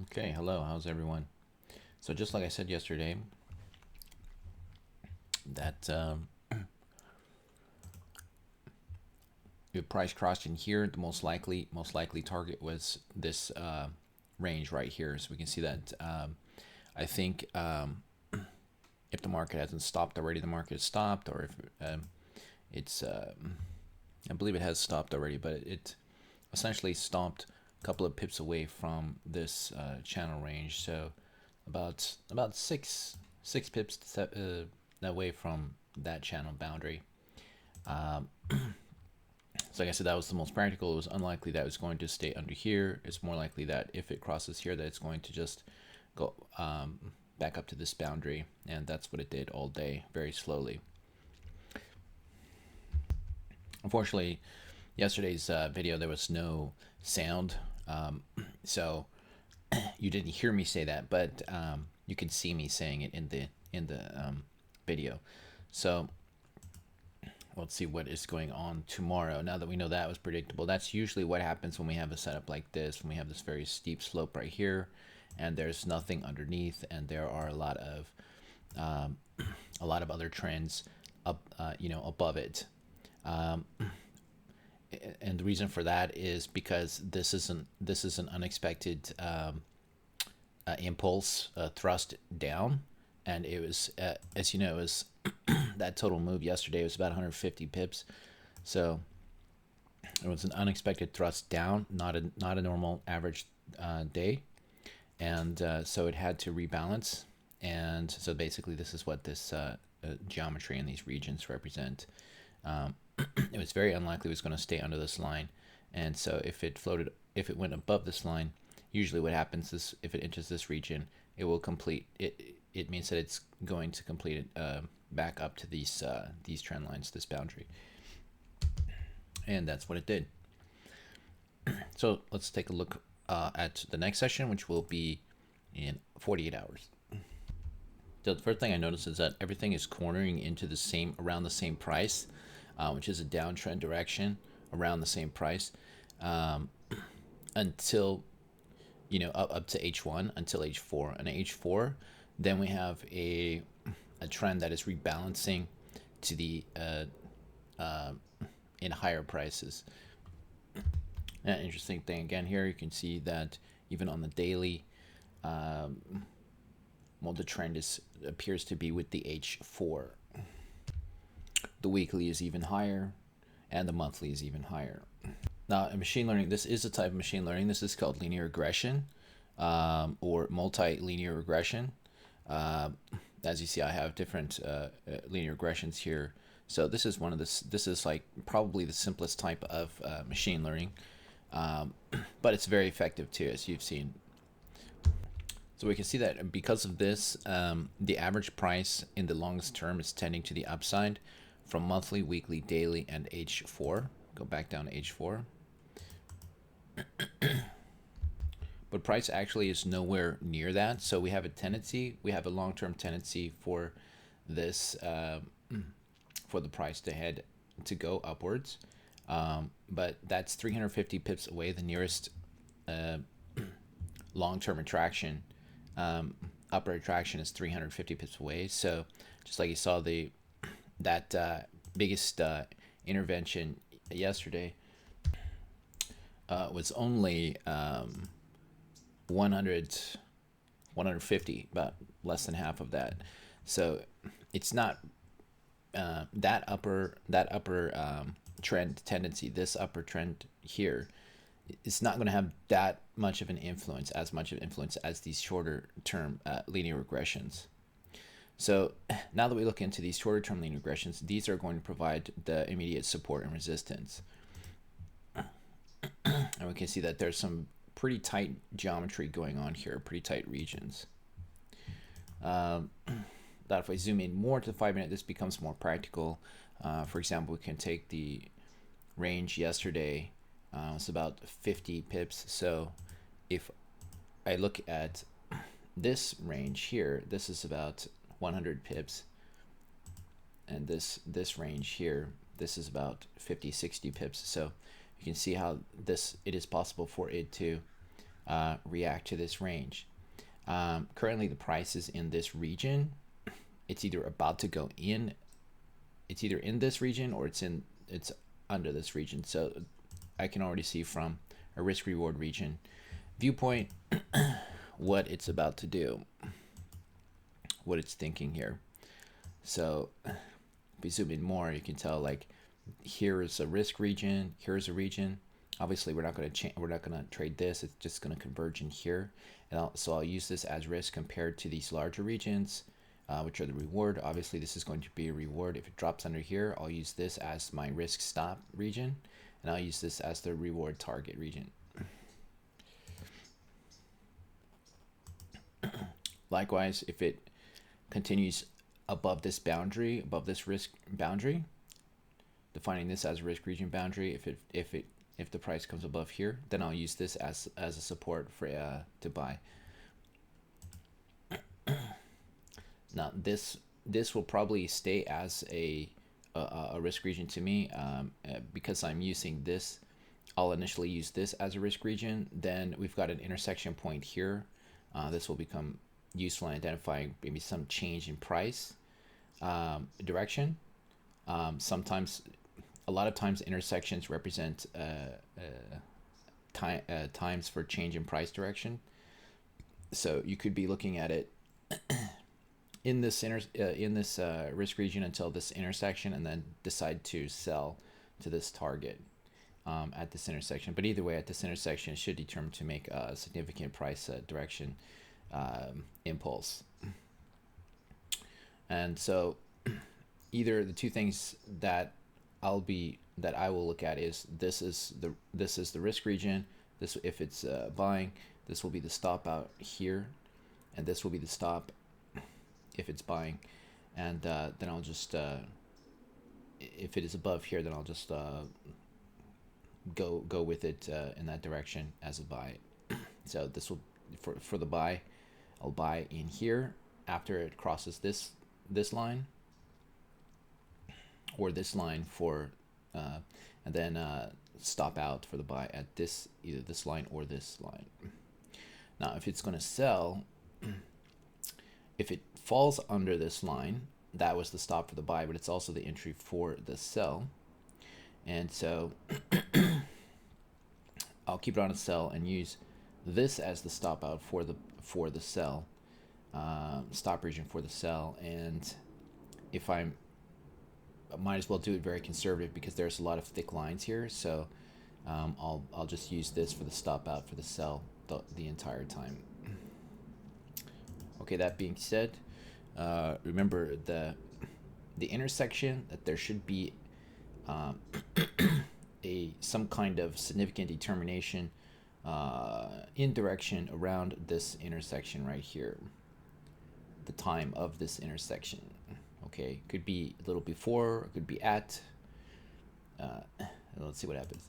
Okay, hello, how's everyone? So just like I said yesterday, that if price crossed in here, the most likely target was this range right here. So we can see that I think if the market hasn't stopped already, the market has stopped, or if it's I believe it has stopped already, but it essentially stopped a couple of pips away from this channel range. So about six pips away from that channel boundary. Um, so like I said, that was the most practical. It was unlikely that it's going to stay under here. It's more likely that if it crosses here, that it's going to just go back up to this boundary, and that's what it did all day, very slowly. Unfortunately, yesterday's video there was no sound, so you didn't hear me say that, but you can see me saying it in the video. So let's see what is going on tomorrow. Now that we know that was predictable, that's usually what happens when we have a setup like this, when we have this very steep slope right here, and there's nothing underneath, and there are a lot of other trends up, above it. Um, and the reason for that is because this is an unexpected impulse thrust down, and it was as you know, it was that total move yesterday was about 150 pips. So it was an unexpected thrust down, not a normal average day, and so it had to rebalance. And so basically, this is what this geometry in these regions represent. It was very unlikely it was going to stay under this line, and so if it went above this line, usually what happens is if it enters this region, it will complete it. It means that it's going to complete it back up to these trend lines, this boundary, and that's what it did. So let's take a look at the next session, which will be in 48 hours. So the first thing I noticed is that everything is cornering into around the same price, which is a downtrend direction around the same price, until up to H1, until H4. And H4, then we have a trend that is rebalancing to the in higher prices. An interesting thing again here, you can see that even on the daily, the trend appears to be with the H4. The weekly is even higher, and the monthly is even higher. Now, in machine learning, this is a type of machine learning. This is called linear regression, or multi-linear regression. As you see, I have different linear regressions here. So this is this is like probably the simplest type of machine learning, but it's very effective too, as you've seen. So we can see that because of this, the average price in the longest term is tending to the upside from monthly, weekly, daily, and H4. Go back down to H4. But price actually is nowhere near that. So we have a long-term tendency for this, for the price to go upwards. But that's 350 pips away. The nearest long-term retraction, upper retraction, is 350 pips away. So just like you saw, that biggest intervention yesterday was only 150, about less than half of that. So it's not that upper trend tendency, this upper trend here, it's not going to have that much of an influence, as these shorter term linear regressions. So now that we look into these shorter term linear regressions, these are going to provide the immediate support and resistance. And we can see that there's some pretty tight geometry going on here, pretty tight regions. That if I zoom in more to the 5-minute, this becomes more practical. For example, we can take the range yesterday. It's about 50 pips. So if I look at this range here, this is about 100 pips, and this range here, this is about 50-60 pips. So you can see how it is possible for it to react to this range. Currently the price is in this region. It's either about to go in, it's either in this region or it's under this region. So I can already see from a risk reward region viewpoint what it's about to do, what it's thinking here. So if we zoom in more, you can tell like here is a risk region, here's a region. Obviously we're not going to trade this, it's just going to converge in here. And so I'll use this as risk compared to these larger regions, which are the reward. Obviously this is going to be a reward. If it drops under here, I'll use this as my risk stop region, and I'll use this as the reward target region. Likewise, if it continues above this boundary, above this risk boundary, defining this as a risk region boundary, if the price comes above here, then I'll use this as a support for to buy. Now this will probably stay as a risk region to me, because I'm using this. I'll initially use this as a risk region. Then we've got an intersection point here. This will become useful in identifying maybe some change in price direction. Sometimes, a lot of times, intersections represent times for change in price direction. So you could be looking at it in this risk region until this intersection, and then decide to sell to this target at this intersection. But either way, at this intersection, it should determine to make a significant price direction impulse. And so either the two things that I will look at is this is the risk region. This, if it's buying, this will be the stop out here, and this will be the stop if it's buying. And then I'll just if it is above here, then I'll just go with it in that direction as a buy. So this will, for the buy, I'll buy in here after it crosses this line, or this line for and then stop out for the buy at this, either this line or this line. Now if it's going to sell, if it falls under this line, that was the stop for the buy, but it's also the entry for the sell. And so I'll keep it on a sell and use this as the stop out for the sell, stop region for the sell. And if I might as well do it very conservative, because there's a lot of thick lines here. So I'll just use this for the stop out for the sell the entire time. Okay, that being said, remember the intersection, that there should be some kind of significant determination in direction around this intersection right here, the time of this intersection. Okay, could be a little before, it could be at. Let's see what happens.